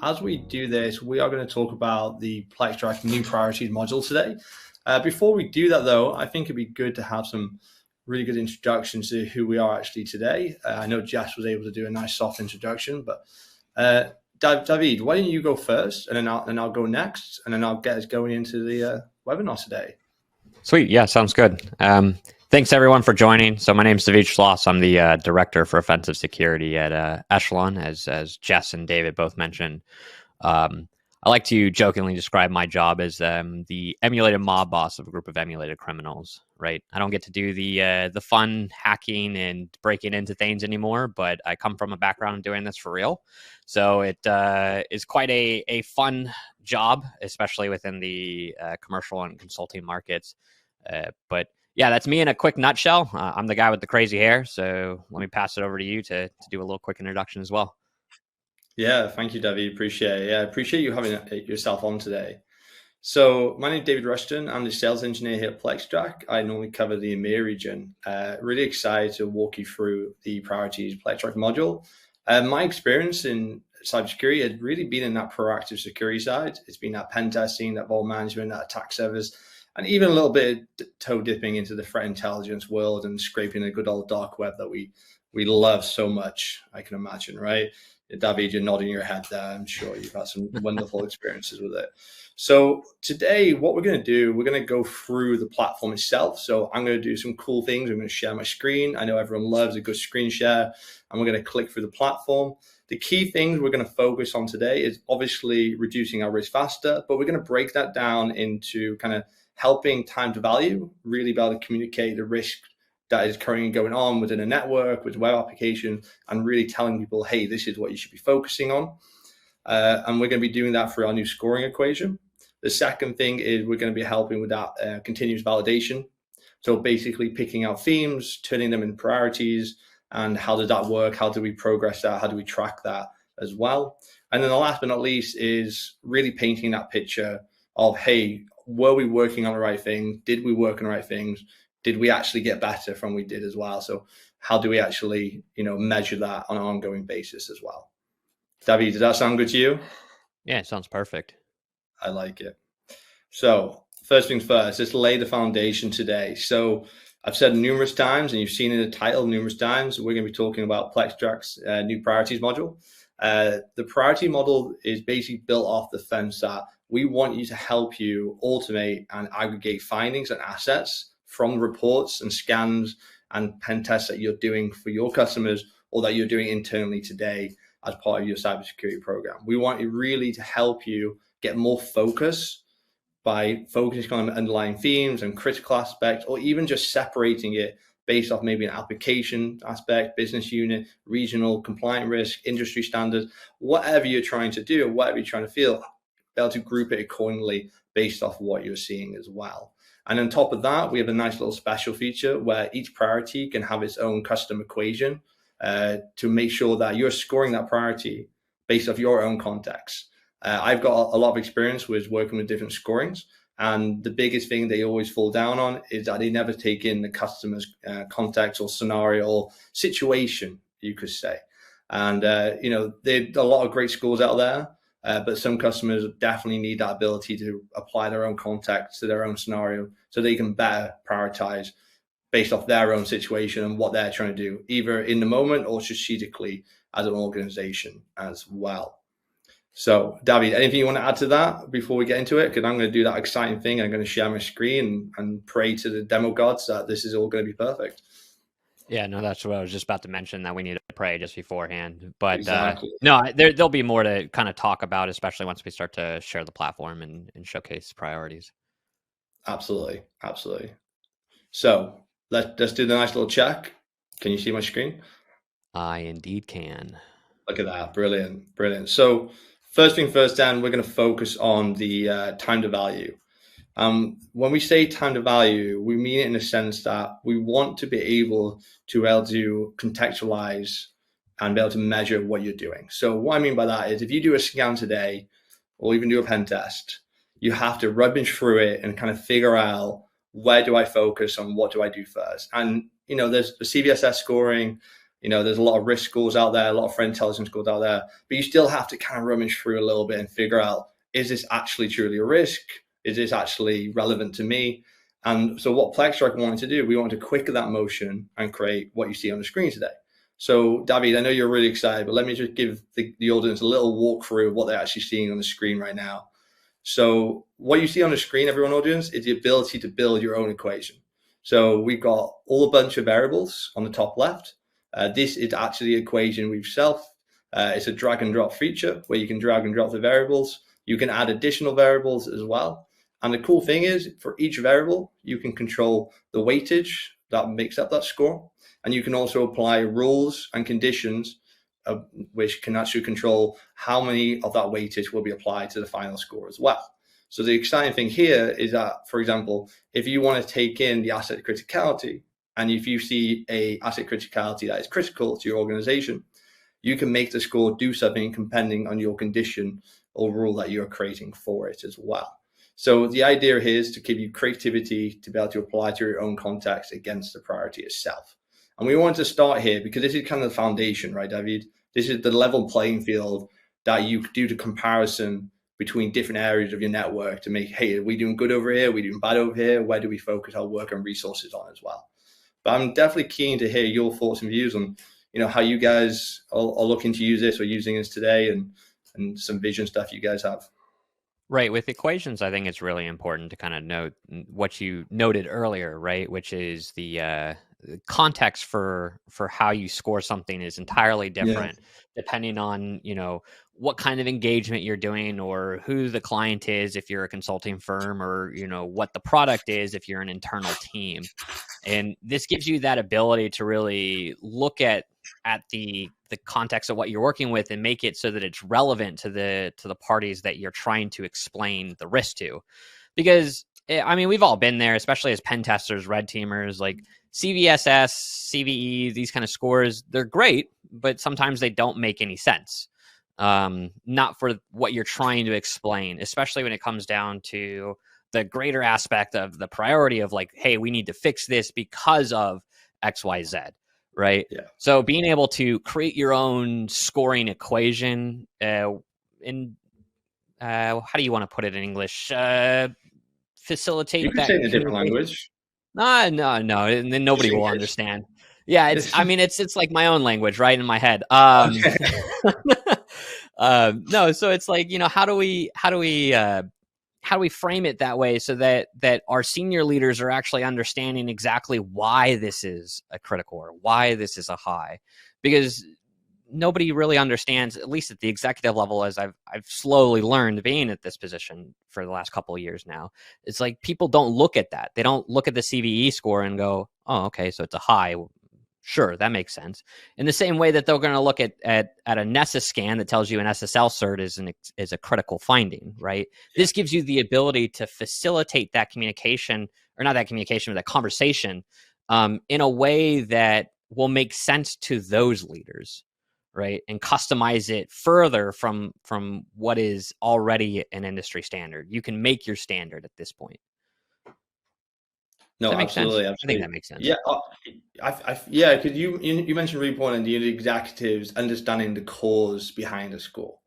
as we do this, we are going to talk about the PlexTrac new priorities module today. Before we do that, though, I think it'd be good to have some really good introductions to who we are actually today. I know Jess was able to do a nice soft introduction, but David, why don't you go first, and then I'll go next, and then I'll get us going into the webinar today. Sweet. Yeah, sounds good. Thanks, everyone, for joining. So my name is Dahvid Schloss. I'm the Director for Offensive Security at Echelon, as Jess and David both mentioned. I like to jokingly describe my job as the emulated mob boss of a group of emulated criminals, right? I don't get to do the fun hacking and breaking into things anymore, but I come from a background doing this for real. So it is quite a fun job, especially within the commercial and consulting markets. But yeah, that's me in a quick nutshell. I'm the guy with the crazy hair. So let me pass it over to you to do a little quick introduction as well. Yeah, thank you, David. Appreciate it. Yeah, appreciate you having yourself on today. So my name is David Rushton. I'm the sales engineer here at PlexTrac. I normally cover the EMEA region. Really excited to walk you through the priorities PlexTrac module. My experience in cybersecurity had really been in that proactive security side. It's been that pen testing, that vulnerability management, that attack service, and even a little bit of toe dipping into the threat intelligence world and scraping the good old dark web that we love so much, I can imagine, right? David, you're nodding your head there. I'm sure you've had some wonderful experiences with it. So today, what we're going to do, we're going to go through the platform itself. So I'm going to do some cool things. I'm going to share my screen. I know everyone loves a good screen share, and we're going to click through the platform. The key things we're going to focus on today is obviously reducing our risk faster, but we're going to break that down into kind of helping time to value, really be able to communicate the risk that is currently going on within a network, with web application, and really telling people, hey, this is what you should be focusing on. And we're going to be doing that through our new scoring equation. The second thing is we're going to be helping with that continuous validation. So basically picking out themes, turning them into priorities, and how does that work? How do we progress that? How do we track that as well? And then the last but not least is really painting that picture of, hey, were we working on the right thing? Did we work on the right things? Did we actually get better from we did as well? So how do we actually, measure that on an ongoing basis as well? David, does that sound good to you? Yeah, it sounds perfect. I like it. So first things first, let's lay the foundation today. So I've said numerous times, and you've seen in the title numerous times, we're going to be talking about PlexTrac's new priorities module. The priority model is basically built off the fence that we want you to help you automate and aggregate findings and assets from reports and scans and pen tests that you're doing for your customers or that you're doing internally today as part of your cybersecurity program. We want you really to help you get more focus by focusing on underlying themes and critical aspects, or even just separating it based off maybe an application aspect, business unit, regional, compliant risk, industry standards, whatever you're trying to do, whatever you're trying to feel, be able to group it accordingly based off what you're seeing as well. And on top of that, we have a nice little special feature where each priority can have its own custom equation to make sure that you're scoring that priority based off your own context. I've got a lot of experience with working with different scorings, and the biggest thing they always fall down on is that they never take in the customer's context or scenario or situation, you could say. And, there's a lot of great scores out there. But some customers definitely need that ability to apply their own context to their own scenario so they can better prioritize based off their own situation and what they're trying to do, either in the moment or strategically as an organization as well. So, David, anything you want to add to that before we get into it? Because I'm going to do that exciting thing. I'm going to share my screen and pray to the demo gods that this is all going to be perfect. Yeah, no, that's what I was just about to mention, that we need to pray just beforehand. But Exactly. no, there'll be more to kind of talk about, especially once we start to share the platform and showcase priorities. Absolutely. So let's do the nice little check. Can you see my screen? I indeed can. Look at that. Brilliant. So first thing first, Dan, we're going to focus on the time to value. When we say time to value, we mean it in the sense that we want to be able to contextualize and be able to measure what you're doing. So what I mean by that is if you do a scan today or even do a pen test, you have to rummage through it and kind of figure out, where do I focus on, what do I do first? And, there's the CVSS scoring, You know, there's a lot of risk scores out there, a lot of threat intelligence scores out there, but you still have to kind of rummage through a little bit and figure out, is this actually truly a risk? Is this actually relevant to me? And so what PlexTrac wanted to do, we wanted to quicken that motion and create what you see on the screen today. So Dahvid, I know you're really excited, but let me just give the audience a little walkthrough of what they're actually seeing on the screen right now. So what you see on the screen, everyone audience, is the ability to build your own equation. So we've got all a bunch of variables on the top left. This is actually the equation we've self. It's a drag and drop feature where you can drag and drop the variables. You can add additional variables as well. And the cool thing is, for each variable, you can control the weightage that makes up that score. And you can also apply rules and conditions which can actually control how many of that weightage will be applied to the final score as well. So the exciting thing here is that, for example, if you want to take in the asset criticality, and if you see a asset criticality that is critical to your organization, you can make the score do something depending on your condition or rule that you're creating for it as well. So the idea here is to give you creativity to be able to apply to your own context against the priority itself. And we want to start here because this is kind of the foundation, right, Dahvid? This is the level playing field that you do the comparison between different areas of your network to make, hey, are we doing good over here? Are we doing bad over here? Where do we focus our work and resources on as well? But I'm definitely keen to hear your thoughts and views on, you know, how you guys are looking to use this or using this today, and some vision stuff you guys have. Right. With equations, I think it's really important to kind of note what you noted earlier, right? Which is the context for how you score something is entirely different depending on, you know, what kind of engagement you're doing or who the client is if you're a consulting firm, or, you know, what the product is if you're an internal team. And this gives you that ability to really look at the context of what you're working with and make it so that it's relevant to the parties that you're trying to explain the risk to. Because I mean, we've all been there, especially as pen testers, red teamers, like CVSS, CVE, these kind of scores, they're great, but sometimes they don't make any sense. Not for what you're trying to explain, especially when it comes down to the greater aspect of the priority of like, hey, we need to fix this because of XYZ, right? Yeah. So being able to create your own scoring equation how do you want to put it in English? Facilitate you can that. say it in a different language. No, and then nobody will understand. Yeah, it's like my own language, right, in my head. No, so it's like, you know, how do we frame it that way so that our senior leaders are actually understanding exactly why this is a critical or why this is a high? Because nobody really understands, at least at the executive level, as I've slowly learned being at this position for the last couple of years now. It's like people don't look at that. They don't look at the CVE score and go, oh, okay, so it's a high. Sure, that makes sense. In the same way that they're going to look at a NESA scan that tells you an SSL cert is a critical finding, right? Yeah. This gives you the ability to facilitate that communication, or not that communication, but that conversation in a way that will make sense to those leaders, right? And customize it further from what is already an industry standard. You can make your standard at this point. No, absolutely, absolutely. I think that makes sense. Yeah, yeah, because you mentioned really important, the executives understanding the cause behind a score.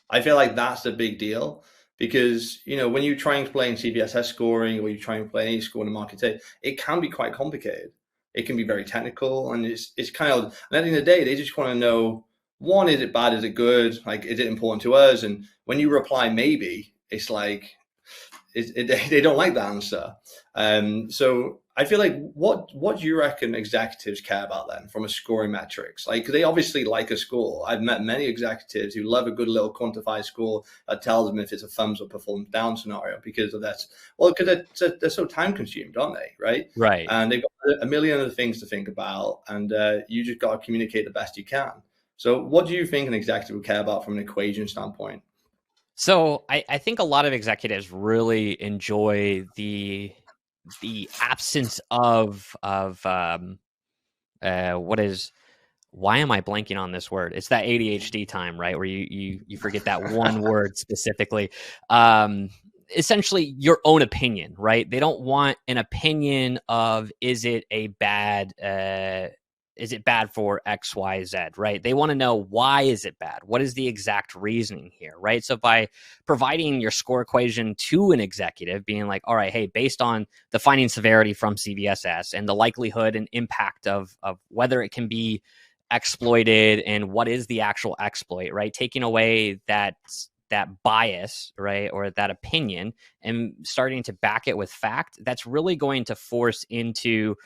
I feel like that's a big deal because, you know, when you try and explain CVSS scoring or you try and play any score in the market today, it can be quite complicated. It can be very technical, and it's kind of, and at the end of the day, they just want to know, one, is it bad? Is it good? Like, is it important to us? And when you reply maybe, it's like, they don't like the answer. So I feel like what do you reckon executives care about then from a scoring metrics? Like, they obviously like a score. I've met many executives who love a good little quantified score that tells them if it's a thumbs up or thumbs down scenario because of that. Well, because they're so time consumed, aren't they? Right. And they've got a million other things to think about, and you just got to communicate the best you can. So what do you think an executive would care about from an equation standpoint? So I think a lot of executives really enjoy the absence of what is, why am I blanking on this word? It's that ADHD time, right? Where you forget that one word specifically. Essentially your own opinion, right? They don't want an opinion of, is it a bad is it bad for X, Y, Z, right? They want to know, why is it bad? What is the exact reasoning here, right? So by providing your score equation to an executive, being like, all right, hey, based on the finding severity from CVSS and the likelihood and impact of whether it can be exploited and what is the actual exploit, right? Taking away that bias, right, or that opinion, and starting to back it with fact, that's really going to force into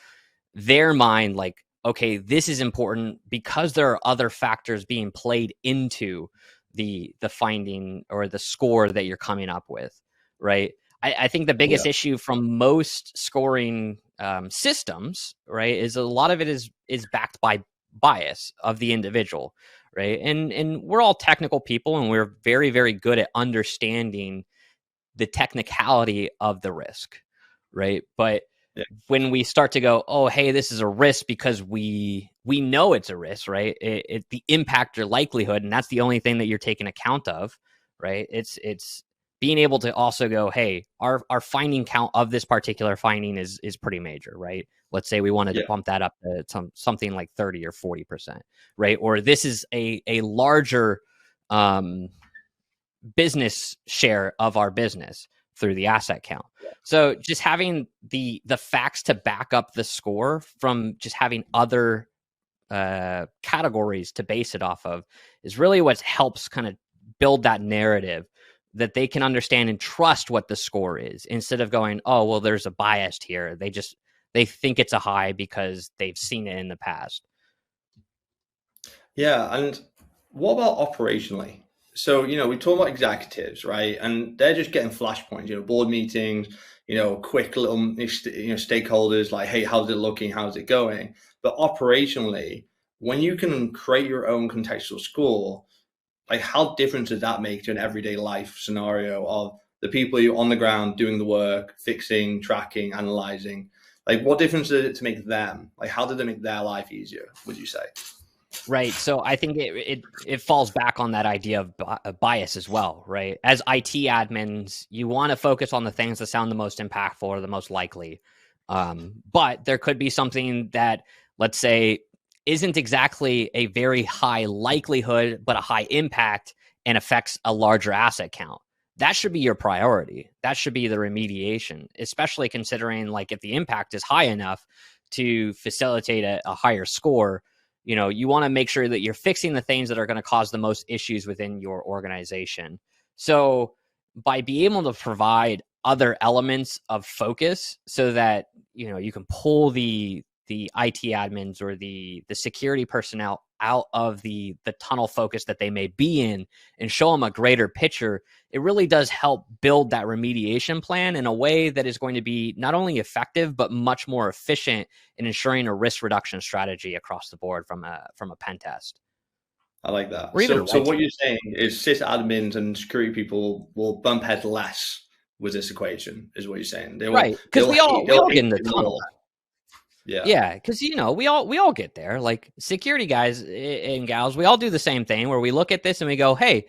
their mind, like, okay, this is important because there are other factors being played into the finding or the score that you're coming up with, right? I think the biggest issue from most scoring systems, right, is a lot of it is backed by bias of the individual, right? And we're all technical people, and we're very, very good at understanding the technicality of the risk, right? But when we start to go, oh, hey, this is a risk because we know it's a risk, right? The impact or likelihood, and that's the only thing that you're taking account of, right? It's being able to also go, hey, our finding count of this particular finding is pretty major, right? Let's say we wanted to bump that up to something like 30 or 40%, right? Or this is a larger business share of our business through the asset count. So just having the facts to back up the score from just having other categories to base it off of is really what helps kind of build that narrative that they can understand and trust what the score is, instead of going, oh, well, there's a bias here. They think it's a high because they've seen it in the past. Yeah. And what about operationally? So, we talk about executives, right? And they're just getting flashpoints, board meetings, quick little, stakeholders like, hey, how's it looking? How's it going? But operationally, when you can create your own contextual score, like, how different does that make to an everyday life scenario of the people who are on the ground doing the work, fixing, tracking, analyzing? Like, what difference does it to make them? Like, how did it make their life easier, would you say? Right. So I think it falls back on that idea of bias as well, right? As IT admins, you want to focus on the things that sound the most impactful or the most likely. But there could be something that, let's say, isn't exactly a very high likelihood, but a high impact and affects a larger asset count. That should be your priority. That should be the remediation, especially considering, like, if the impact is high enough to facilitate a higher score, you want to make sure that you're fixing the things that are going to cause the most issues within your organization. So by being able to provide other elements of focus so that, you can pull the IT admins or the security personnel out of the tunnel focus that they may be in and show them a greater picture, it really does help build that remediation plan in a way that is going to be not only effective, but much more efficient in ensuring a risk reduction strategy across the board from a pen test. I like that. So what you're saying is sysadmins and security people will bump heads less with this equation, is what you're saying. Right, because we all get in the tunnel. Yeah, because we all get there. Like, security guys and gals, we all do the same thing where we look at this and we go, hey,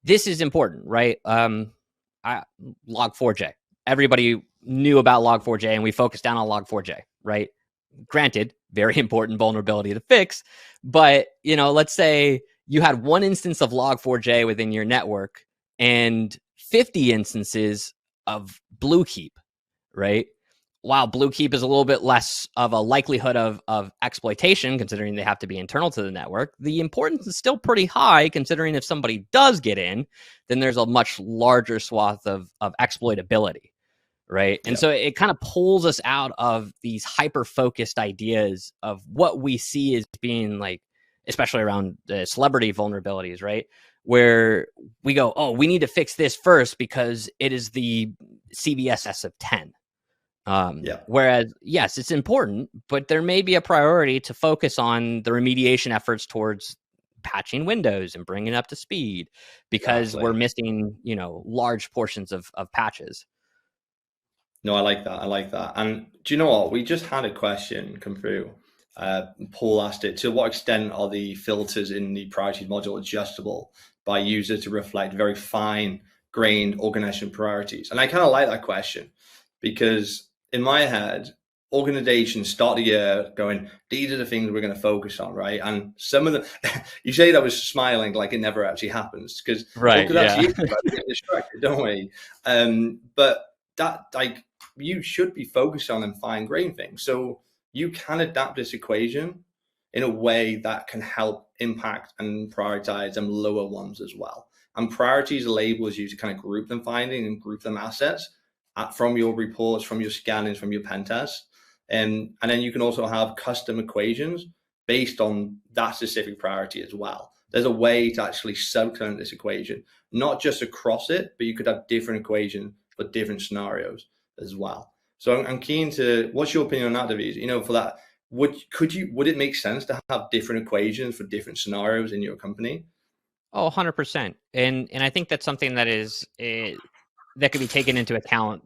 this is important, right? Log4j. Everybody knew about Log4j, and we focused down on Log4j, right? Granted, very important vulnerability to fix, but let's say you had one instance of Log4j within your network and 50 instances of Bluekeep, right? While Bluekeep is a little bit less of a likelihood of exploitation, considering they have to be internal to the network, the importance is still pretty high, considering if somebody does get in, then there's a much larger swath of exploitability, right? And so it kind of pulls us out of these hyper-focused ideas of what we see as being, like, especially around the celebrity vulnerabilities, right? Where we go, oh, we need to fix this first because it is the CVSS of 10. Whereas, yes, it's important, but there may be a priority to focus on the remediation efforts towards patching Windows and bringing it up to speed because we're missing, large portions of patches. No, I like that. And do you know what? We just had a question come through. Paul asked it, to what extent are the filters in the priorities module adjustable by user to reflect very fine-grained organization priorities? And I kind of like that question because in my head, organizations start the year going, these are the things we're going to focus on, right? And some of them, you say that was smiling like it never actually happens, because Right, yeah. we get distracted, don't we? But that, like, you should be focused on and fine-grain things. So you can adapt this equation in a way that can help impact and prioritize them lower ones as well. And priorities labels you to kind of group them finding and group them assets from your reports, from your scannings, from your pen tests. And then you can also have custom equations based on that specific priority as well. There's a way to actually subcurrent this equation, not just across it, but you could have different equations for different scenarios as well. So I'm keen to, what's your opinion on that, David? You know, for that, would it make sense to have different equations for different scenarios in your company? Oh, 100%. And I think that's something that is that could be taken into account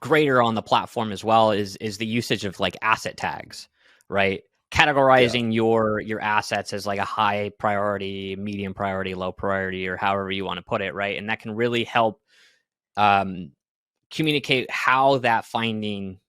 greater on the platform as well, is the usage of like asset tags, right? Categorizing your assets as like a high priority, medium priority, low priority, or however you want to put it, right? And that can really help communicate how that finding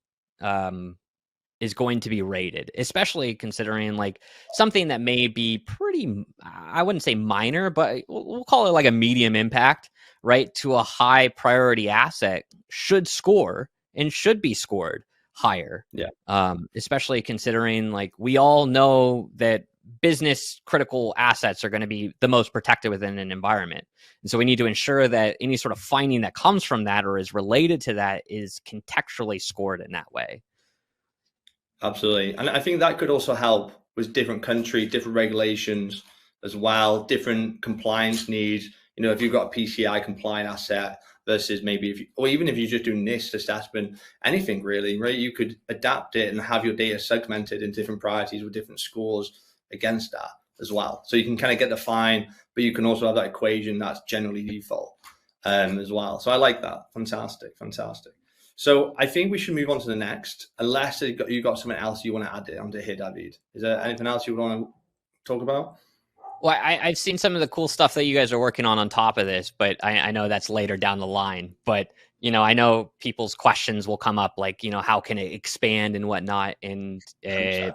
is going to be rated, especially considering like something that may be pretty, I wouldn't say minor, but we'll call it like a medium impact, right? To a high priority asset should score and should be scored higher. Yeah. Especially considering like we all know that business critical assets are going to be the most protected within an environment. And so we need to ensure that any sort of finding that comes from that or is related to that is contextually scored in that way. Absolutely. And I think that could also help with different countries, different regulations as well, different compliance needs. You know, if you've got a PCI compliant asset versus maybe or even if you just do NIST assessment, anything really, right? You could adapt it and have your data segmented in different priorities with different scores against that as well. So you can kind of get the fine, but you can also have that equation that's generally default as well. So I like that. Fantastic. So I think we should move on to the next, unless you got something else you want to add onto here, David. Is there anything else you want to talk about? Well, I've seen some of the cool stuff that you guys are working on top of this, but I know that's later down the line. But, you know, I know people's questions will come up like, you know, how can it expand and whatnot? And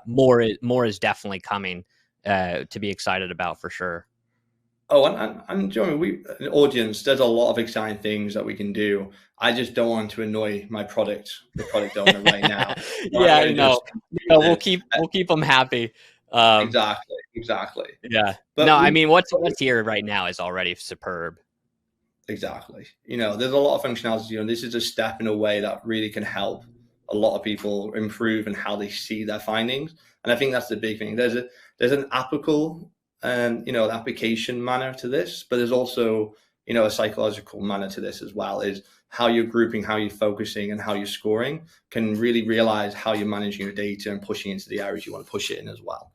more is definitely coming to be excited about for sure. Oh, and Jeremy, an audience, there's a lot of exciting things that we can do. I just don't want to annoy the product owner right now. Yeah, no, we'll keep them happy. Exactly. Yeah. But no, I mean, what's here right now is already superb. Exactly. You know, there's a lot of functionality. You know, this is a step in a way that really can help a lot of people improve in how they see their findings. And I think that's the big thing. There's an applicable application manner to this, but there's also, you know, a psychological manner to this as well, is how you're grouping, how you're focusing, and how you're scoring can really realize how you're managing your data and pushing into the areas you want to push it in as well.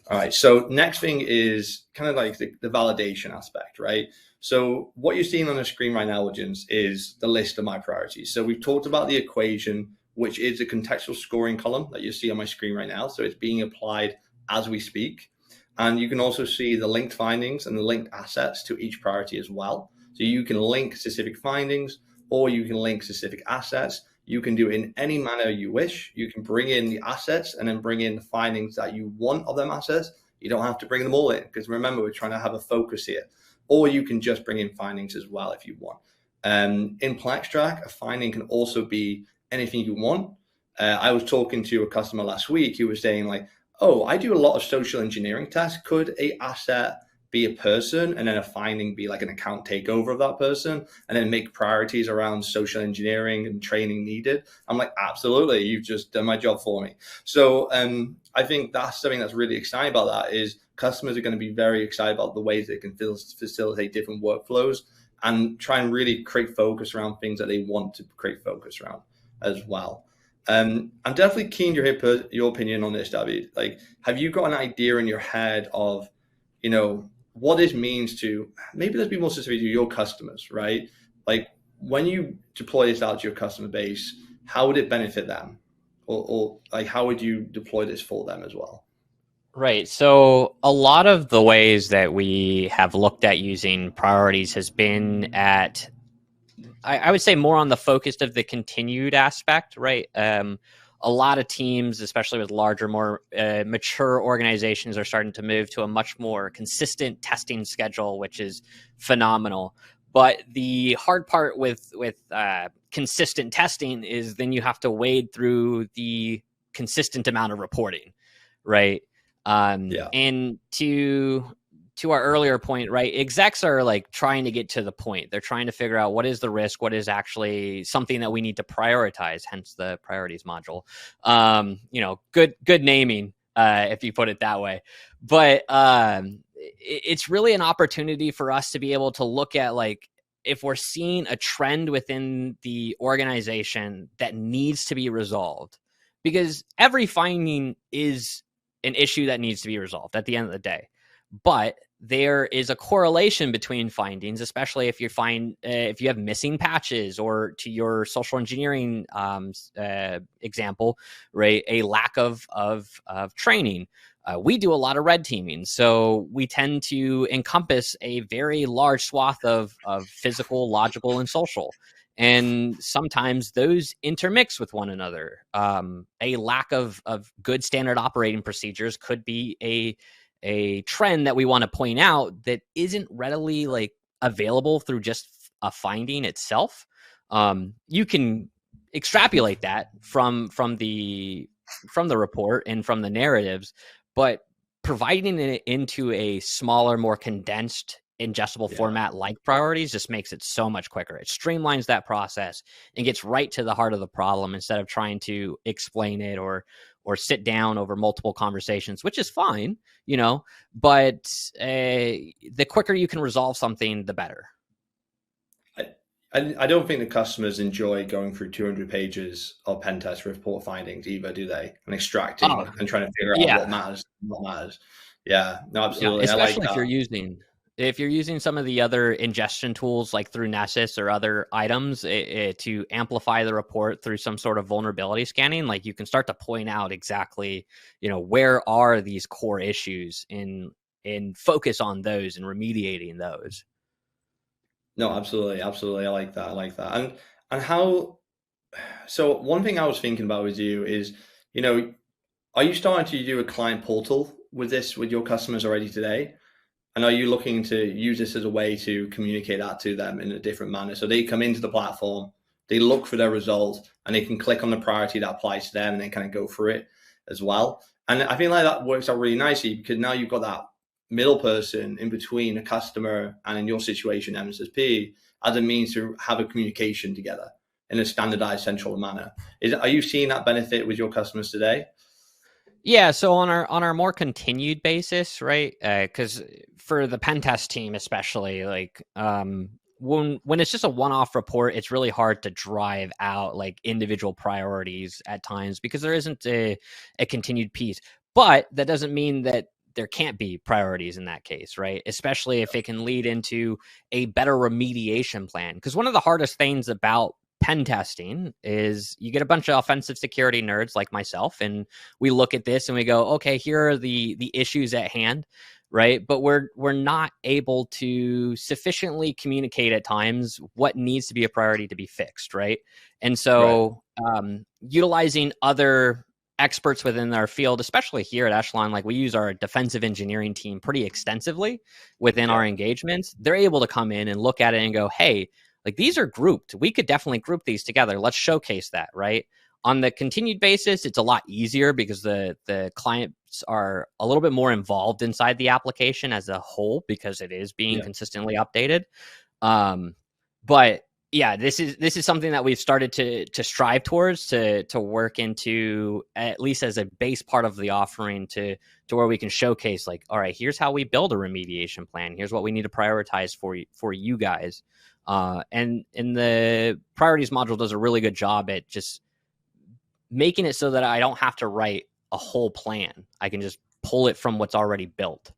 All right, so next thing is kind of like the validation aspect, right? So what you're seeing on the screen right now, audience, is the list of my priorities. So we've talked about the equation, which is a contextual scoring column that you see on my screen right now. So it's being applied as we speak. And you can also see the linked findings and the linked assets to each priority as well. So you can link specific findings or you can link specific assets. You can do it in any manner you wish. You can bring in the assets and then bring in the findings that you want of them assets. You don't have to bring them all in, because remember, we're trying to have a focus here. Or you can just bring in findings as well if you want. In PlexTrac, a finding can also be anything you want. I was talking to a customer last week who was saying like, oh, I do a lot of social engineering tasks. Could a asset be a person and then a finding be like an account takeover of that person and then make priorities around social engineering and training needed? I'm like, absolutely. You've just done my job for me. So I think that's something that's really exciting about that, is customers are going to be very excited about the ways they can facilitate different workflows and try and really create focus around things that they want to create focus around as well. I'm definitely keen to hear your opinion on this, David. Like, have you got an idea in your head of, you know, what this means to, maybe let's be more specific, to your customers, right? Like, when you deploy this out to your customer base, how would it benefit them? Or like, how would you deploy this for them as well? Right. So a lot of the ways that we have looked at using priorities has been at, I would say, more on the focus of the continued aspect, right? A a lot of teams, especially with larger, more mature organizations, are starting to move to a much more consistent testing schedule, which is phenomenal. But the hard part with consistent testing is then you have to wade through the consistent amount of reporting, right? And to our earlier point, right, execs are like trying to get to the point. They're trying to figure out what is the risk, what is actually something that we need to prioritize, hence the priorities module. Good naming, if you put it that way. But it's really an opportunity for us to be able to look at, like, if we're seeing a trend within the organization that needs to be resolved, because every finding is an issue that needs to be resolved at the end of the day. But there is a correlation between findings, especially if you have missing patches, or, to your social engineering example, right, a lack of training. We do a lot of red teaming, so we tend to encompass a very large swath of physical, logical, and social. And sometimes those intermix with one another. A lack of good standard operating procedures could be a trend that we want to point out that isn't readily, like, available through just a finding itself. You can extrapolate that from the report and from the narratives, but providing it into a smaller, more condensed, ingestible format like priorities just makes it so much quicker. It streamlines that process and gets right to the heart of the problem, instead of trying to explain it or sit down over multiple conversations, which is fine, but the quicker you can resolve something, the better. I don't think the customers enjoy going through 200 pages of pen test report findings either, do they? And extracting and trying to figure out what matters. Yeah, no, absolutely. Yeah, especially I like if you're using some of the other ingestion tools, like through Nessus or other items, to amplify the report through some sort of vulnerability scanning, like, you can start to point out exactly, where are these core issues, and focus on those and remediating those. No, absolutely. I like that. And how, so one thing I was thinking about with you is, are you starting to do a client portal with your customers already today? And are you looking to use this as a way to communicate that to them in a different manner? So they come into the platform, they look for their result, and they can click on the priority that applies to them, and they kind of go through it as well. And I feel like that works out really nicely, because now you've got that middle person in between a customer and, in your situation, MSSP, as a means to have a communication together in a standardized, central manner. Are you seeing that benefit with your customers today? Yeah, so on our more continued basis, right? Because for the pen test team, especially, like, when it's just a one-off report, it's really hard to drive out, like, individual priorities at times, because there isn't a continued piece. But that doesn't mean that there can't be priorities in that case, right? Especially if it can lead into a better remediation plan. Because one of the hardest things about pen testing is you get a bunch of offensive security nerds like myself, and we look at this and we go, okay, here are the issues at hand, right? But we're not able to sufficiently communicate at times what needs to be a priority to be fixed, right? And so utilizing other experts within our field, especially here at Echelon, like, we use our defensive engineering team pretty extensively within our engagements. They're able to come in and look at it and go, hey, like, these are grouped. We could definitely group these together. Let's showcase that, right? On the continued basis, it's a lot easier because the clients are a little bit more involved inside the application as a whole, because it is being consistently updated. But yeah, this is something that we've started to strive towards, to work into, at least as a base part of the offering, to where we can showcase, like, all right, here's how we build a remediation plan. Here's what we need to prioritize for you guys. And the priorities module does a really good job at just making it so that I don't have to write a whole plan. I can just pull it from what's already built.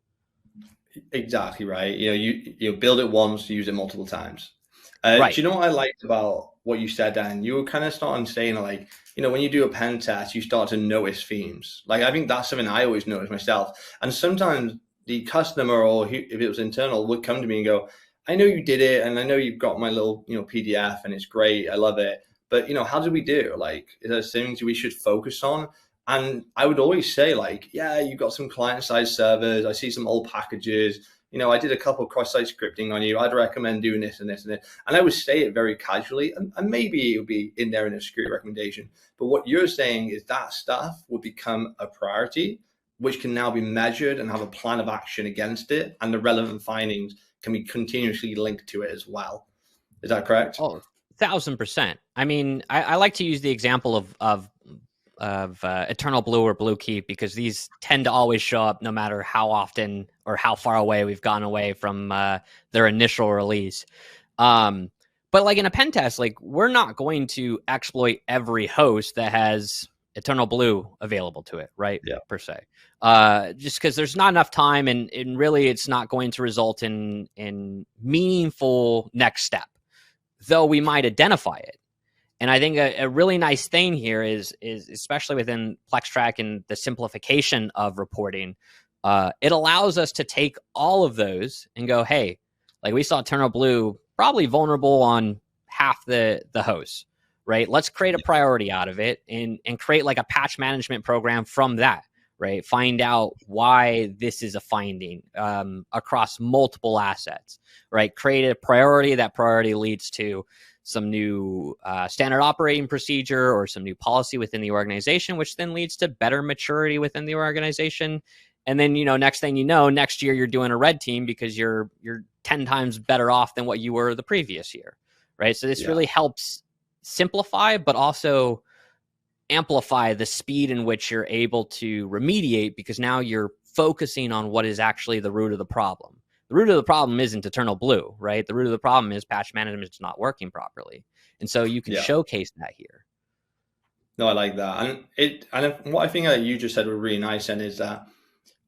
Exactly right. You build it once, use it multiple times. Right. Do you know what I liked about what you said, Dan? You were kind of starting saying, like, when you do a pen test, you start to notice themes. Like, I think that's something I always notice myself. And sometimes the customer, or if it was internal, would come to me and go, I know you did it, and I know you've got my little, PDF, and it's great. I love it. But, how do we do? Like, is there things we should focus on? And I would always say, like, yeah, you've got some client-side servers. I see some old packages. I did a couple of cross-site scripting on you. I'd recommend doing this and this and this. And I would say it very casually, and maybe it would be in there in a security recommendation. But what you're saying is that stuff would become a priority, which can now be measured and have a plan of action against it. And the relevant findings can be continuously linked to it as well. Is that correct? Oh, 1,000%. I mean, I like to use the example of Eternal Blue or Blue Keep, because these tend to always show up no matter how often or how far away we've gone away from their initial release. But like in a pen test, like we're not going to exploit every host that has Eternal Blue available to it, right? Yeah. Per se. Just because there's not enough time, and really it's not going to result in meaningful next step, though we might identify it. And I think a really nice thing here is especially within PlexTrac and the simplification of reporting, it allows us to take all of those and go, hey, like we saw Eternal Blue probably vulnerable on half the hosts, right? Let's create a priority out of it and create like a patch management program from that, right? Find out why this is a finding across multiple assets, right? Create a priority. That priority leads to some new standard operating procedure or some new policy within the organization, which then leads to better maturity within the organization. And then, next thing you know, next year you're doing a red team because you're 10 times better off than what you were the previous year, right? So this really helps simplify, but also amplify the speed in which you're able to remediate, because now you're focusing on what is actually the root of the problem. The root of the problem isn't Eternal Blue, right? The root of the problem is patch management is not working properly. And so you can showcase that here. No, I like that. And what I think that you just said was really nice, and is that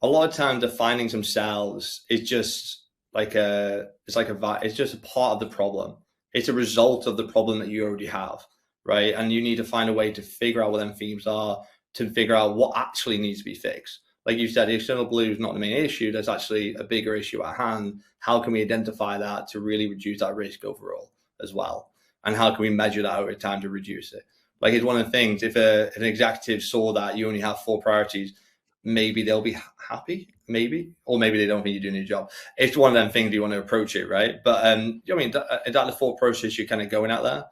a lot of times the findings themselves is just it's just a part of the problem. It's a result of the problem that you already have, right? And you need to find a way to figure out what them themes are, to figure out what actually needs to be fixed. Like you said, Eternal Blue is not the main issue. There's actually a bigger issue at hand. How can we identify that to really reduce that risk overall as well? And how can we measure that over time to reduce it? Like, it's one of the things, if an executive saw that you only have 4 priorities, maybe they'll be happy, or maybe they don't think you're doing your job. It's one of them things you want to approach it, right? But is that the thought process you're kind of going out there?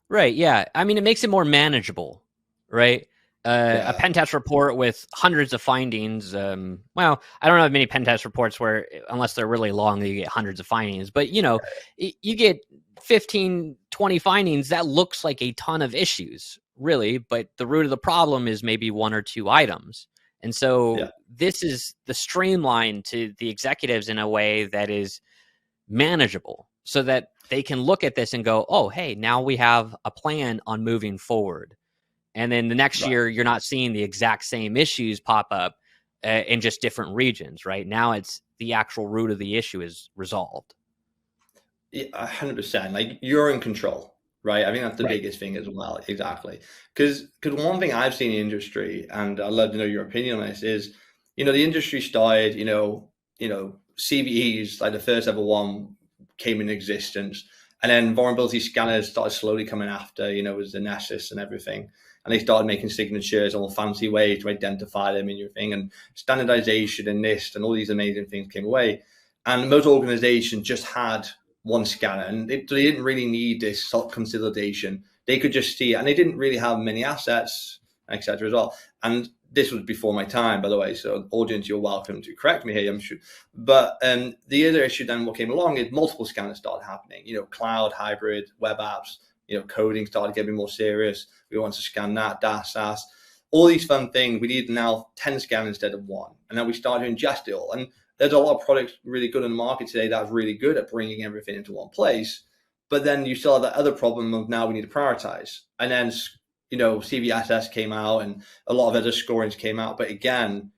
Right, yeah. I mean, it makes it more manageable, right? A pen test report with hundreds of findings. Well, I don't have many pen test reports where, unless they're really long, you get hundreds of findings. But, you get 15, 20 findings. That looks like a ton of issues, really. But the root of the problem is maybe 1 or 2 items. And so this is the streamline to the executives in a way that is manageable, so that they can look at this and go, oh, hey, now we have a plan on moving forward. And then the next year, you're not seeing the exact same issues pop up in just different regions, right? Now it's the actual root of the issue is resolved. Yeah, 100%. Like, you're in control, right? I think that's the biggest thing as well. Exactly. Because one thing I've seen in the industry, and I'd love to know your opinion on this, is, the industry started, CVEs, like the first ever one came in existence. And then vulnerability scanners started slowly coming after, with the Nessus and everything. And they started making signatures, all fancy ways to identify them in your thing, and standardization and NIST and all these amazing things came away. And most organizations just had one scanner, and they didn't really need this consolidation. They could just see it, and they didn't really have many assets, etc. as well. And this was before my time, by the way. So, audience, you're welcome to correct me here, I'm sure. But the other issue then what came along is multiple scanners started happening. Cloud, hybrid, web apps. Coding started getting more serious. We want to scan that, DAS, SAS, all these fun things. We need now 10 scanners instead of 1. And then we started to ingest it all. And there's a lot of products really good in the market today that's really good at bringing everything into one place. But then you still have that other problem of now we need to prioritize. And then, CVSS came out and a lot of other scorings came out. But again,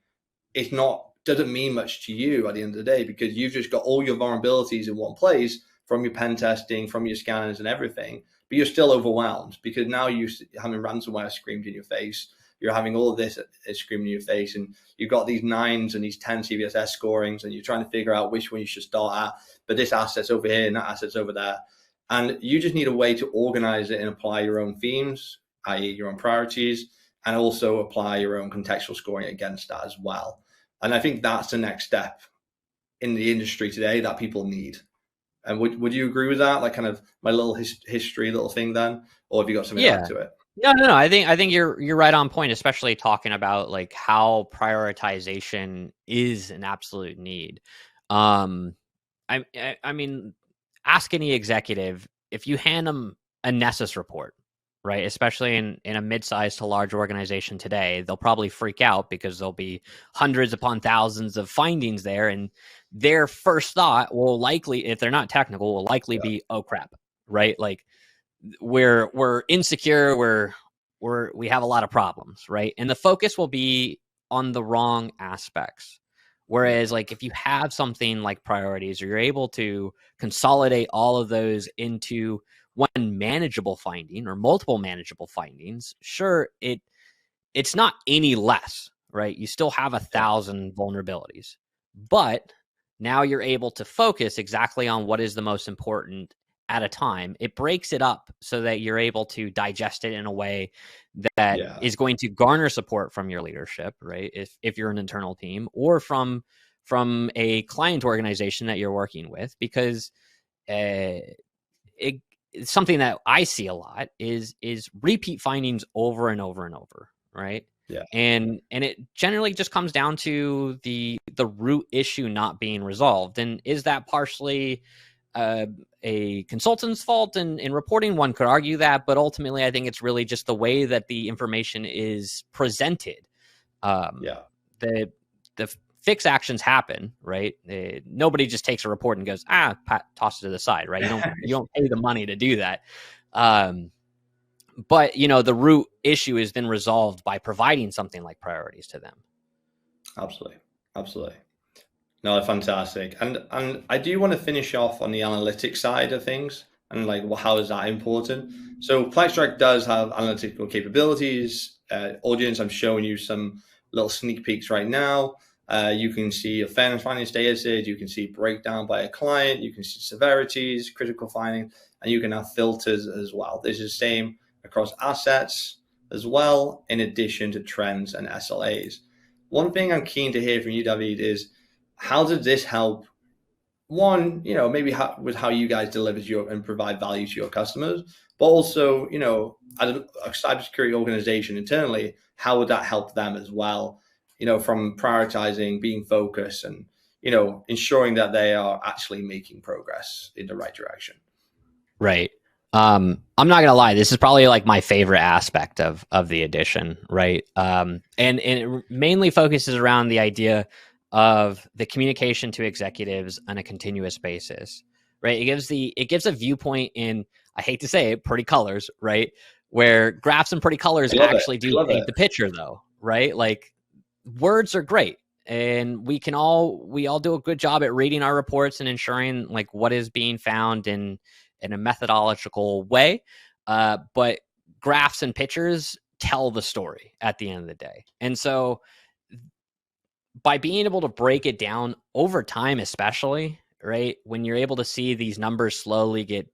doesn't mean much to you at the end of the day, because you've just got all your vulnerabilities in one place from your pen testing, from your scanners and everything. But you're still overwhelmed because now you're having ransomware screamed in your face. You're having all of this screaming in your face, and you've got these 9s and these 10 CVSS scorings, and you're trying to figure out which one you should start at. But this asset's over here and that asset's over there. And you just need a way to organize it and apply your own themes, i.e. your own priorities, and also apply your own contextual scoring against that as well. And I think that's the next step in the industry today that people need. And would you agree with that? Like kind of my little history little thing then, or have you got something to add to it? No. I think you're right on point, especially talking about like how prioritization is an absolute need. I mean, ask any executive if you hand them a Nessus report, right? Especially in a mid-sized to large organization today, they'll probably freak out because there'll be hundreds upon thousands of findings there, and their first thought will likely, if they're not technical, will likely be, oh crap, right? Like we're insecure, we have a lot of problems, right? And the focus will be on the wrong aspects. Whereas like if you have something like priorities, or you're able to consolidate all of those into one manageable finding or multiple manageable findings, sure, it's not any less, right? You still have 1,000 vulnerabilities, but now you're able to focus exactly on what is the most important at a time. It breaks it up so that you're able to digest it in a way that is going to garner support from your leadership, right? If you're an internal team, or from a client organization that you're working with, because something that I see a lot is repeat findings over and over and over, right? Yeah. And it generally just comes down to the root issue not being resolved. And is that partially a consultant's fault in reporting? One could argue that, but ultimately I think it's really just the way that the information is presented. The fix actions happen, right? Nobody just takes a report and goes, toss it to the side, right? You don't pay the money to do that. But the root issue has been resolved by providing something like priorities to them. Absolutely. No, fantastic. And I do want to finish off on the analytics side of things, and like, well, how is that important? So PlexTrac does have analytical capabilities. Audience, I'm showing you some little sneak peeks right now. You can see a fairness finding status, you can see breakdown by a client, you can see severities, critical finding, and you can have filters as well. This is the same across assets as well, in addition to trends and SLAs. One thing I'm keen to hear from you, Dahvid, is how does this help? One, maybe with how you guys deliver and provide value to your customers, but also, as a cybersecurity organization internally, how would that help them as well? From prioritizing, being focused, and ensuring that they are actually making progress in the right direction. Right. I'm not gonna lie, this is probably like my favorite aspect of the edition, right? And it mainly focuses around the idea of the communication to executives on a continuous basis, right? It gives a viewpoint in, I hate to say it, pretty colors, right? Where graphs and pretty colors actually do paint the picture, though, right? Like words are great, and we all do a good job at reading our reports and ensuring like what is being found in a methodological way, but graphs and pictures tell the story at the end of the day. And so by being able to break it down over time, especially, right, when you're able to see these numbers slowly get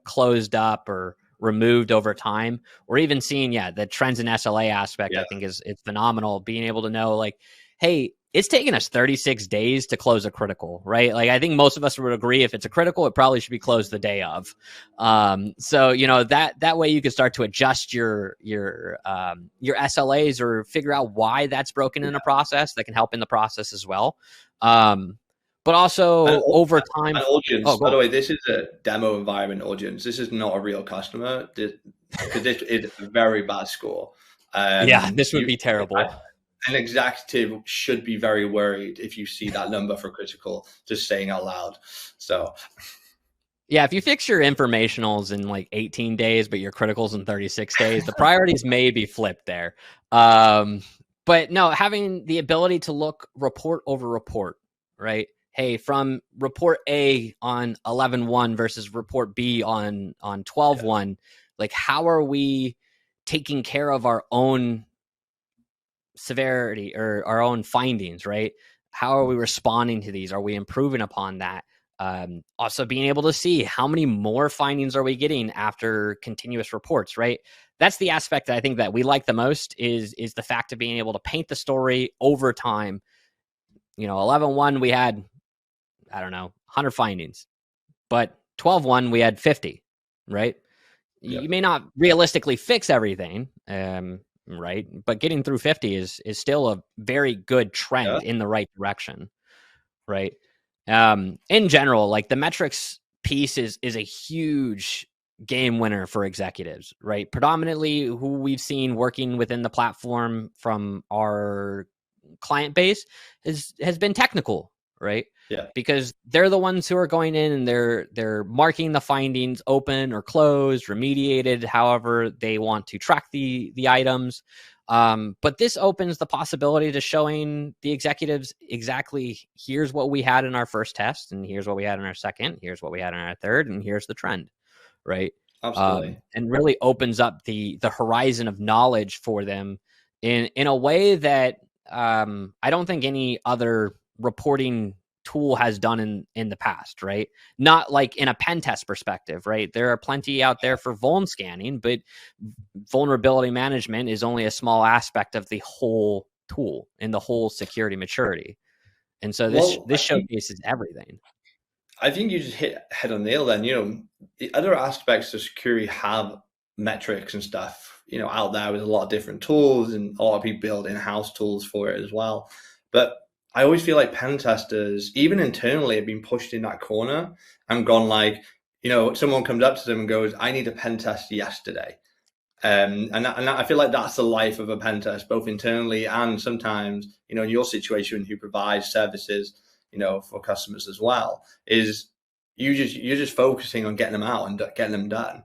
closed up or removed over time, or even seeing the trends in SLA aspect, I think it's phenomenal. Being able to know like, hey, it's taken us 36 days to close a critical, right? Like I think most of us would agree if it's a critical, it probably should be closed the day of. So that way you can start to adjust your SLAs, or figure out why that's broken in a process that can help in the process as well. But also over time. Audience, by the way, this is a demo environment audience. This is not a real customer, because this is a very bad score. This would be terrible. An executive should be very worried if you see that number for critical, just saying out loud. So if you fix your informationals in like 18 days, but your criticals in 36 days, the priorities may be flipped there. But no, having the ability to look report over report, right? Hey, from report A on 11/1 versus report B on 12/1, like how are we taking care of our own severity or our own findings, right? How are we responding to these? Are we improving upon that? Also being able to see how many more findings are we getting after continuous reports, right? That's the aspect that I think that we like the most is the fact of being able to paint the story over time. 11.1, we had, I don't know, 100 findings, but 12.1, we had 50, right? Yeah. You may not realistically fix everything, right? But getting through 50 is still a very good trend in the right direction, right? In general, like the metrics piece is a huge game winner for executives, right? Predominantly who we've seen working within the platform from our client base has been technical, right? Yeah. Because they're the ones who are going in and they're marking the findings open or closed, remediated, however they want to track the items. But this opens the possibility to showing the executives exactly here's what we had in our first test, and here's what we had in our second, here's what we had in our third, and here's the trend, right? Absolutely. And really opens up the horizon of knowledge for them in a way that I don't think any other reporting tool has done in the past, right? Not like in a pen test perspective, right? There are plenty out there for vuln scanning, but vulnerability management is only a small aspect of the whole tool and the whole security maturity. And so this showcases everything. I think you just hit head on nail then. The other aspects of security have metrics and stuff, out there with a lot of different tools, and a lot of people build in-house tools for it as well. But I always feel like pen testers, even internally, have been pushed in that corner and gone like, someone comes up to them and goes, I need a pen test yesterday. And I feel like that's the life of a pen test, both internally and sometimes, in your situation, who provides services, for customers as well, is you're just focusing on getting them out and getting them done.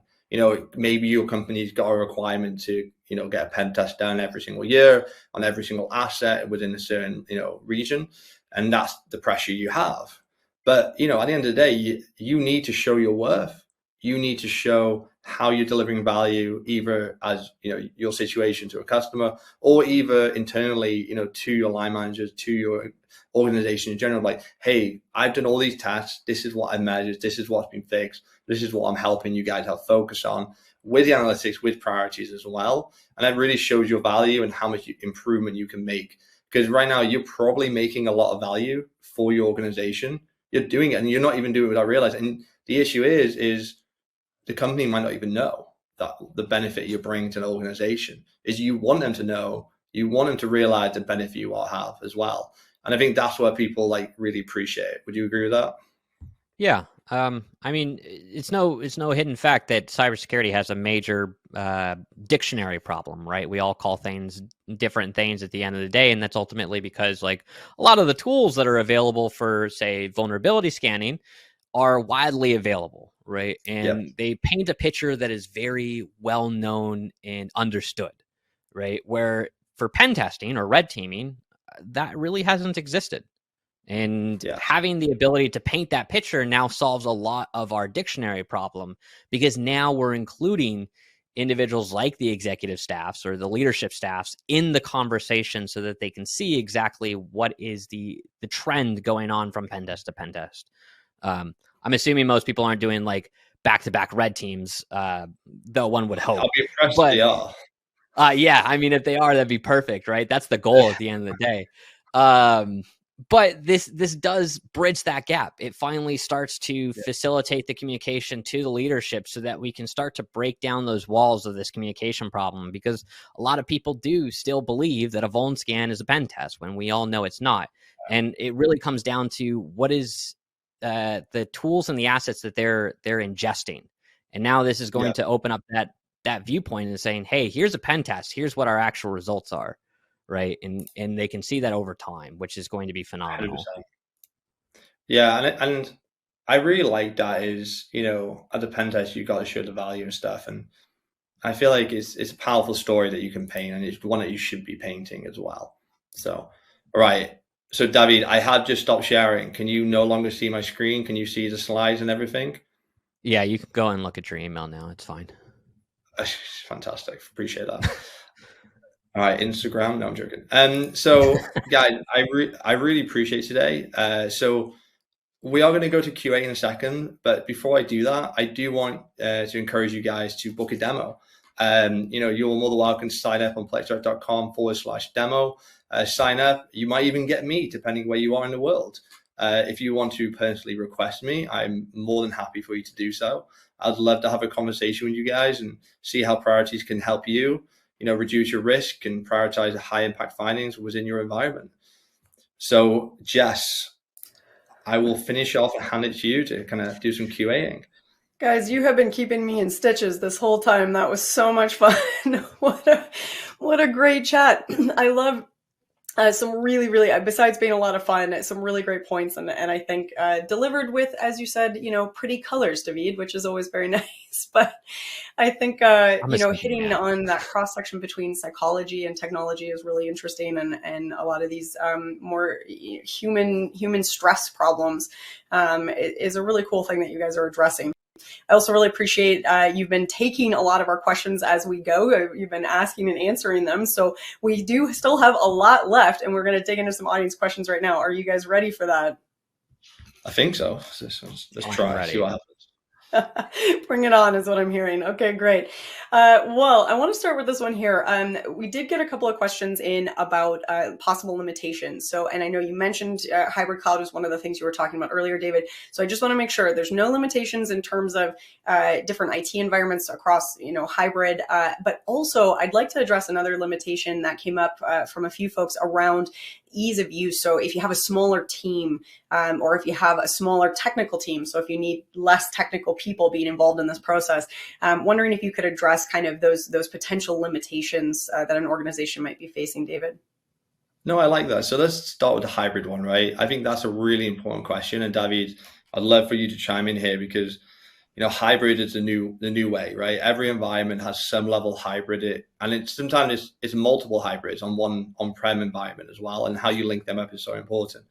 Maybe your company's got a requirement to, get a pen test done every single year on every single asset within a certain, region. And that's the pressure you have. But, at the end of the day, you need to show your worth. You need to show how you're delivering value, either as your situation to a customer, or either internally, to your line managers, to your organization in general. Like, hey, I've done all these tasks. This is what I measured. This is what's been fixed. This is what I'm helping you guys have focus on with the analytics, with priorities as well. And that really shows your value and how much improvement you can make. Because right now you're probably making a lot of value for your organization. You're doing it, and you're not even doing it without realizing. And the issue is the company might not even know that the benefit you bring to an organization is. You want them to know, you want them to realize the benefit you all have as well. And I think that's what people like really appreciate. Would you agree with that? Yeah. I mean, it's no hidden fact that cybersecurity has a major dictionary problem, right? We all call things different things at the end of the day, and that's ultimately because like a lot of the tools that are available for, say, vulnerability scanning are widely available, right? And they paint a picture that is very well known and understood, right? Where for pen testing or red teaming, that really hasn't existed. And having the ability to paint that picture now solves a lot of our dictionary problem, because now we're including individuals like the executive staffs or the leadership staffs in the conversation so that they can see exactly what is the trend going on from pen test to pen test. I'm assuming most people aren't doing like back-to-back red teams, though one would hope. I'll be impressed if they are. Yeah, I mean, if they are, that'd be perfect, right? That's the goal at the end of the day. But this does bridge that gap. It finally starts to facilitate the communication to the leadership so that we can start to break down those walls of this communication problem, because a lot of people do still believe that a vuln scan is a pen test when we all know it's not. And it really comes down to what is the tools and the assets that they're ingesting. And now this is going to open up that viewpoint and saying, hey, here's a pen test. Here's what our actual results are. Right. And they can see that over time, which is going to be phenomenal. 100%. Yeah. And I really like that is, at the pen test, you've got to show the value and stuff. And I feel like it's a powerful story that you can paint, and it's one that you should be painting as well. So, all right. So Dahvid, I have just stopped sharing. Can you no longer see my screen? Can you see the slides and everything? Yeah, you can go and look at your email now. It's fine. Fantastic. Appreciate that. All right, Instagram. No, I'm joking. So, guys, I really appreciate today. So, we are going to go to QA in a second, but before I do that, I do want to encourage you guys to book a demo. You're more than welcome to sign up on plextrac.com/demo. Sign up. You might even get me, depending where you are in the world. If you want to personally request me, I'm more than happy for you to do so. I'd love to have a conversation with you guys and see how priorities can help you, reduce your risk and prioritize high impact findings within your environment. So, Jess, I will finish off and hand it to you to kind of do some QAing. Guys, you have been keeping me in stitches this whole time. That was so much fun. What a great chat. I love some really, besides being a lot of fun, some really great points. And I think delivered with, as you said, pretty colors, Dahvid, which is always very nice. But I think, hitting on that cross section between psychology and technology is really interesting. And a lot of these more human stress problems is a really cool thing that you guys are addressing. I also really appreciate you've been taking a lot of our questions as we go. You've been asking and answering them. So we do still have a lot left, and we're going to dig into some audience questions right now. Are you guys ready for that? I think so. Let's try. See what happens. Bring it on is what I'm hearing. Okay, great. Well, I want to start with this one here. We did get a couple of questions in about possible limitations. So, and I know you mentioned hybrid cloud was one of the things you were talking about earlier, David. So I just want to make sure there's no limitations in terms of different IT environments across, hybrid. But also, I'd like to address another limitation that came up from a few folks around ease of use. So if you have a smaller team, or if you have a smaller technical team, so if you need less technical people being involved in this process, wondering if you could address kind of those potential limitations that an organization might be facing, David. No, I like that. So let's start with the hybrid one, right? I think that's a really important question. And Dahvid, I'd love for you to chime in here because hybrid is the new way, right? Every environment has some level of hybrid, and sometimes it's multiple hybrids on one on-prem environment as well, and how you link them up is so important.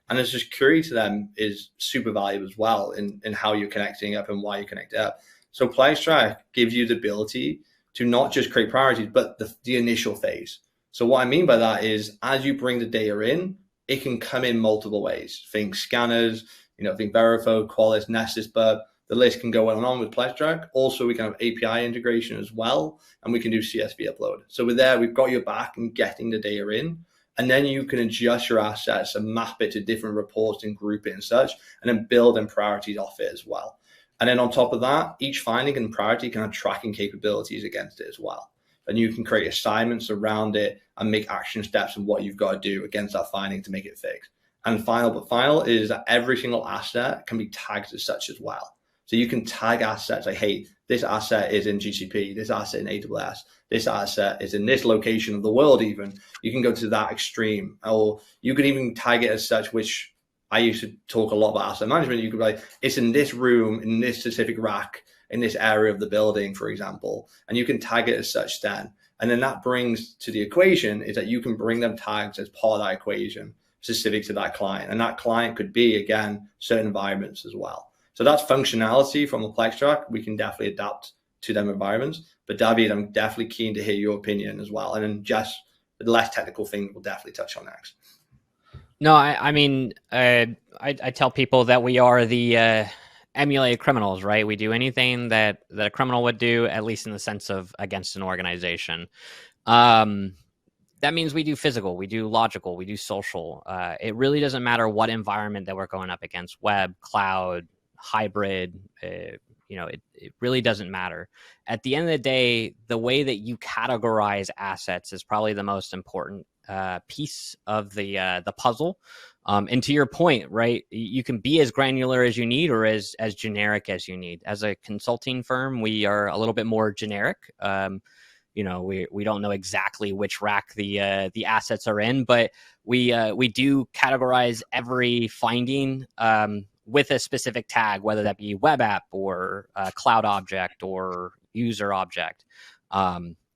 And the security to them is super valuable as well in how you're connecting up and why you connect up. So PlexTrac gives you the ability to not just create priorities, but the initial phase. So what I mean by that is as you bring the data in, it can come in multiple ways. Think scanners, think Verifone, Qualys, Nessus, but the list can go on and on with PlexTrac. Also, we can have API integration as well, and we can do CSV upload. So with there, we've got your back and getting the data in, and then you can adjust your assets and map it to different reports and group it and such, and then build in priorities off it as well. And then on top of that, each finding and priority can have tracking capabilities against it as well. And you can create assignments around it and make action steps and what you've got to do against that finding to make it fixed. And final is that every single asset can be tagged as such as well. So you can tag assets like, hey, this asset is in GCP, this asset in AWS, this asset is in this location of the world even. You can go to that extreme. Or you could even tag it as such, which I used to talk a lot about asset management. You could be like, it's in this room, in this specific rack, in this area of the building, for example. And you can tag it as such then. And then that brings to the equation is that you can bring them tags as part of that equation specific to that client. And that client could be, again, certain environments as well. So that's functionality from the PlexTrac. We can definitely adapt to them environments. But Dahvid, I'm definitely keen to hear your opinion as well. And then Jess, the less technical thing we'll definitely touch on next. No, I tell people that we are the emulated criminals, right? We do anything that a criminal would do, at least in the sense of against an organization. That means we do physical, we do logical, we do social. It really doesn't matter what environment that we're going up against, web, cloud, hybrid, it really doesn't matter. At the end of the day, the way that you categorize assets is probably the most important piece of the puzzle. And to your point, right, you can be as granular as you need or as generic as you need. As a consulting firm, we are a little bit more generic. We don't know exactly which rack the assets are in, but we do categorize every finding with a specific tag, whether that be web app or cloud object or user object.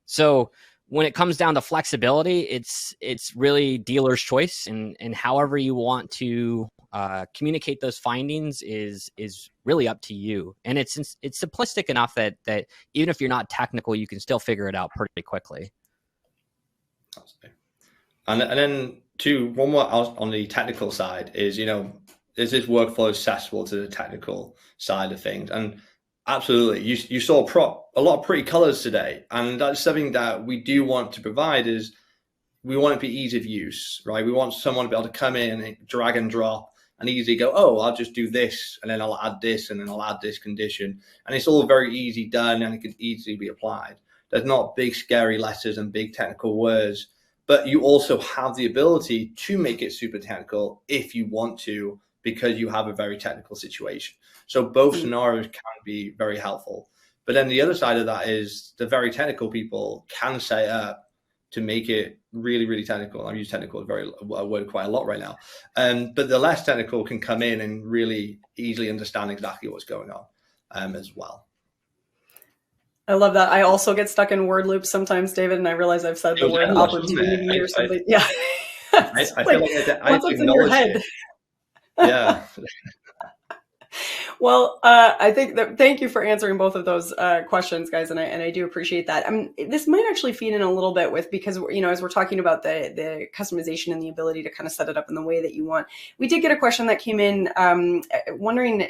So when it comes down to flexibility, it's really dealer's choice, and however you want to communicate those findings is really up to you. And it's simplistic enough that even if you're not technical, you can still figure it out pretty quickly. And then one more on the technical side is, is this workflow accessible to the technical side of things? And absolutely, you saw a lot of pretty colors today, and that's something that we do want to provide. Is we want it to be easy of use, right? We want someone to be able to come in and drag and drop and easily go, oh, I'll just do this, and then I'll add this, and then I'll add this condition. And it's all very easy done, and it can easily be applied. There's not big, scary letters and big technical words, but you also have the ability to make it super technical if you want to, because you have a very technical situation. So both scenarios can be very helpful. But then the other side of that is the very technical people can set up to make it really, really technical. I use technical a word quite a lot right now. But the less technical can come in and really easily understand exactly what's going on as well. I love that. I also get stuck in word loops sometimes, David, and I realize I've said the word opportunity or something. Yeah. I feel like I acknowledge it. Yeah. Well, I think that thank you for answering both of those questions, guys, and I do appreciate that. This might actually feed in a little bit with, because as we're talking about the customization and the ability to kind of set it up in the way that you want. We did get a question that came in wondering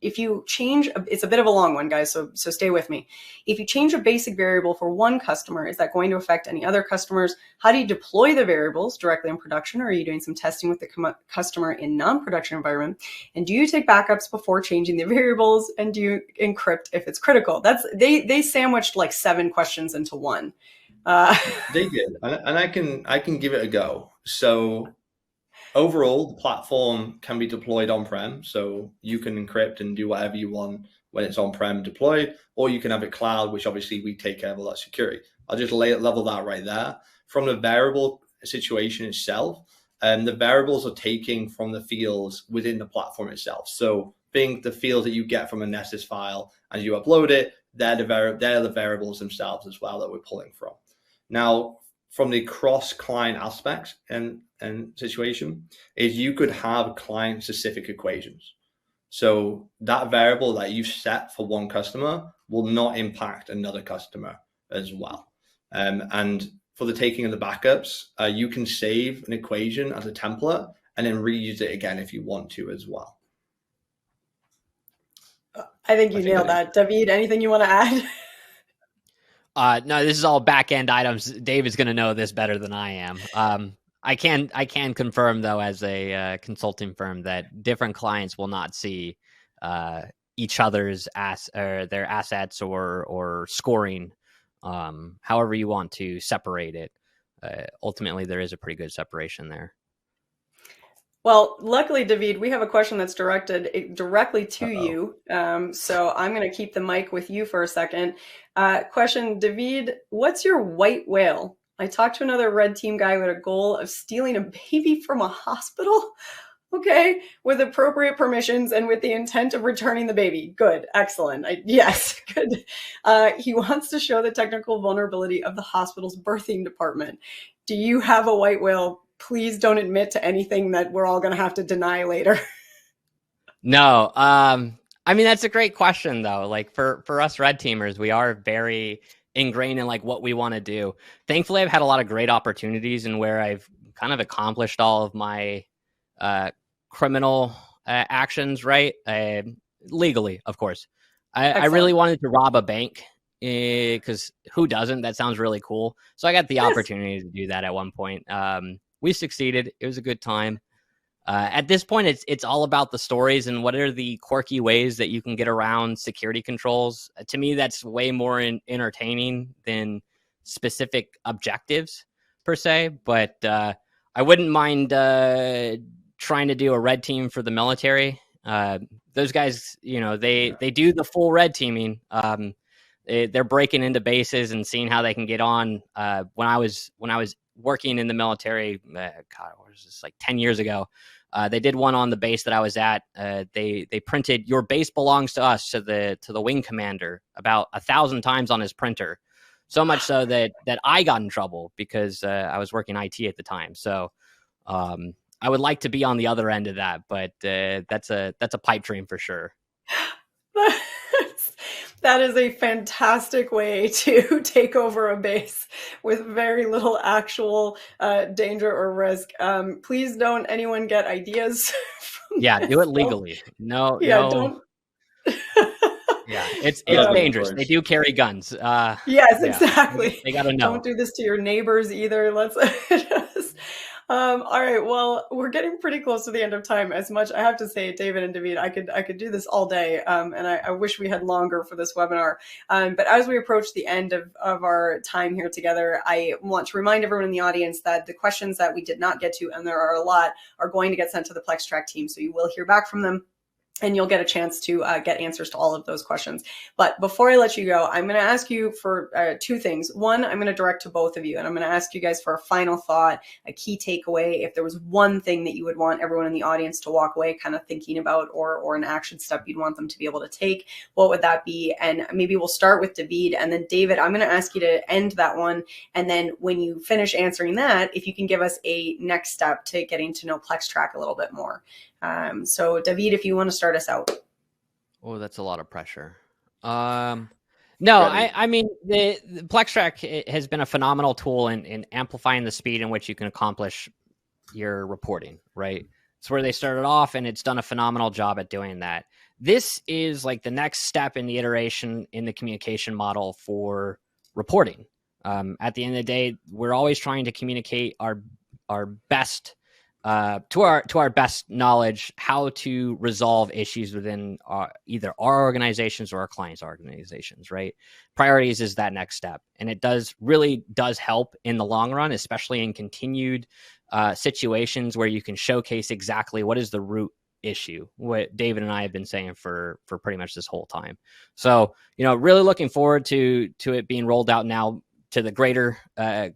if you change, it's a bit of a long one, guys, so stay with me. If you change a basic variable for one customer, is that going to affect any other customers? How do you deploy the variables directly in production? Or are you doing some testing with the customer in non-production environment? And do you take backups before changing the variables? And do you encrypt if it's critical? They sandwiched like 7 questions into one. They did, and I can give it a go. So overall, the platform can be deployed on-prem, so you can encrypt and do whatever you want when it's on-prem deployed, or you can have it cloud, which obviously we take care of all that security. I'll just level that right there. From the variable situation itself, the variables are taken from the fields within the platform itself. So being the fields that you get from a Nessus file as you upload it, they're the variables themselves as well that we're pulling from. Now, from the cross-client aspects and situation is you could have client-specific equations. So that variable that you've set for one customer will not impact another customer as well. And for the taking of the backups, you can save an equation as a template and then reuse it again if you want to as well. I think you nailed that. Dahvid, anything you want to add? No, this is all back-end items. David's going to know this better than I am. I can confirm, though, as a consulting firm, that different clients will not see each other's their assets or scoring, however you want to separate it. Ultimately, there is a pretty good separation there. Well, luckily, Dahvid, we have a question that's directed directly to you. So I'm going to keep the mic with you for a second. Question, Dahvid, what's your white whale? I talked to another red team guy who had a goal of stealing a baby from a hospital. Okay, with appropriate permissions and with the intent of returning the baby. Good, excellent. Yes, good. He wants to show the technical vulnerability of the hospital's birthing department. Do you have a white whale? Please don't admit to anything that we're all going to have to deny later. No, I mean, that's a great question, though. Like for us red teamers, we are very ingrained in like what we want to do. Thankfully, I've had a lot of great opportunities and where I've kind of accomplished all of my criminal actions, right? Legally, of course. I really wanted to rob a bank because who doesn't? That sounds really cool. So I got the opportunity to do that at one point. We succeeded. It was a good time. At this point, it's all about the stories and what are the quirky ways that you can get around security controls. To me, that's way more entertaining than specific objectives per se. But I wouldn't mind trying to do a red team for the military. Those guys, they do the full red teaming. They're breaking into bases and seeing how they can get on. When I was working in the military, God, what was this, like 10 years ago? They did one on the base that I was at. They printed "Your base belongs to us" to the wing commander about 1,000 times on his printer, so much so that I got in trouble because I was working IT at the time. So I would like to be on the other end of that, but that's a pipe dream for sure. That is a fantastic way to take over a base with very little actual danger or risk. Please don't anyone get ideas Yeah, do it legally. No, yeah, no. don't. Yeah, it's Yeah, dangerous. They do carry guns. Yes, Yeah, exactly. they got to know. Don't do this to your neighbors either. Let's just, all right. Well, we're getting pretty close to the end of time. As much I have to say, David and Dahvid, I could do this all day. And I wish we had longer for this webinar. But as we approach the end of our time here together, I want to remind everyone in the audience that the questions that we did not get to, and there are a lot, are going to get sent to the PlexTrac team. So you will hear back from them, and you'll get a chance to get answers to all of those questions. But before I let you go, I'm going to ask you for two things. One, I'm going to direct to both of you, and I'm going to ask you guys for a final thought, a key takeaway. If there was one thing that you would want everyone in the audience to walk away kind of thinking about, or an action step you'd want them to be able to take, what would that be? And maybe we'll start with Dahvid, and then David, I'm going to ask you to end that one. And then when you finish answering that, if you can give us a next step to getting to know PlexTrac a little bit more. So Dahvid, if you want to start us out. Oh, that's a lot of pressure. No, I mean, the PlexTrac has been a phenomenal tool in amplifying the speed in which you can accomplish your reporting, right? It's where they started off, and it's done a phenomenal job at doing that. This is like the next step in the iteration in the communication model for reporting. At the end of the day, we're always trying to communicate our best to our best knowledge how to resolve issues within either our organizations or our clients' organizations, right? Priorities is that next step. And it really does help in the long run, especially in continued situations where you can showcase exactly what is the root issue, what David and I have been saying for pretty much this whole time. So, really looking forward to it being rolled out now to the greater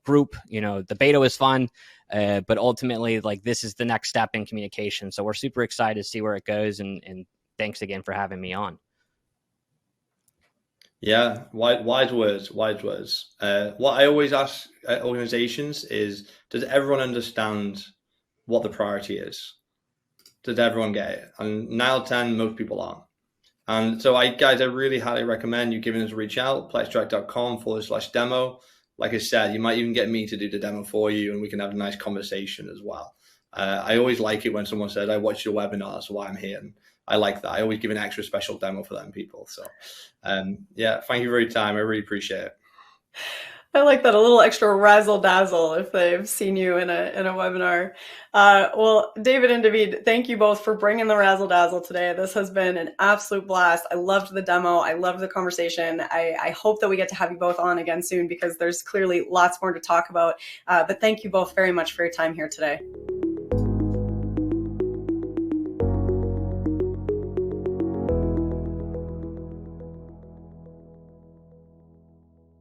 group. The beta was fun. But ultimately, like, this is the next step in communication. So we're super excited to see where it goes. And thanks again for having me on. Yeah, wise words. What I always ask organizations is, does everyone understand what the priority is? Does everyone get it? And 9 out of 10, most people aren't. And so guys, I really highly recommend you giving us a reach out, plextrac.com/demo. Like I said, you might even get me to do the demo for you, and we can have a nice conversation as well. I always like it when someone says, I watched your webinar, that's why I'm here. And I like that. I always give an extra special demo for them people. So yeah, thank you for your time. I really appreciate it. I like that, a little extra razzle dazzle if they've seen you in a webinar. Well, David and Dahvid, thank you both for bringing the razzle dazzle today. This has been an absolute blast. I loved the demo. I loved the conversation. I hope that we get to have you both on again soon, because there's clearly lots more to talk about. But thank you both very much for your time here today.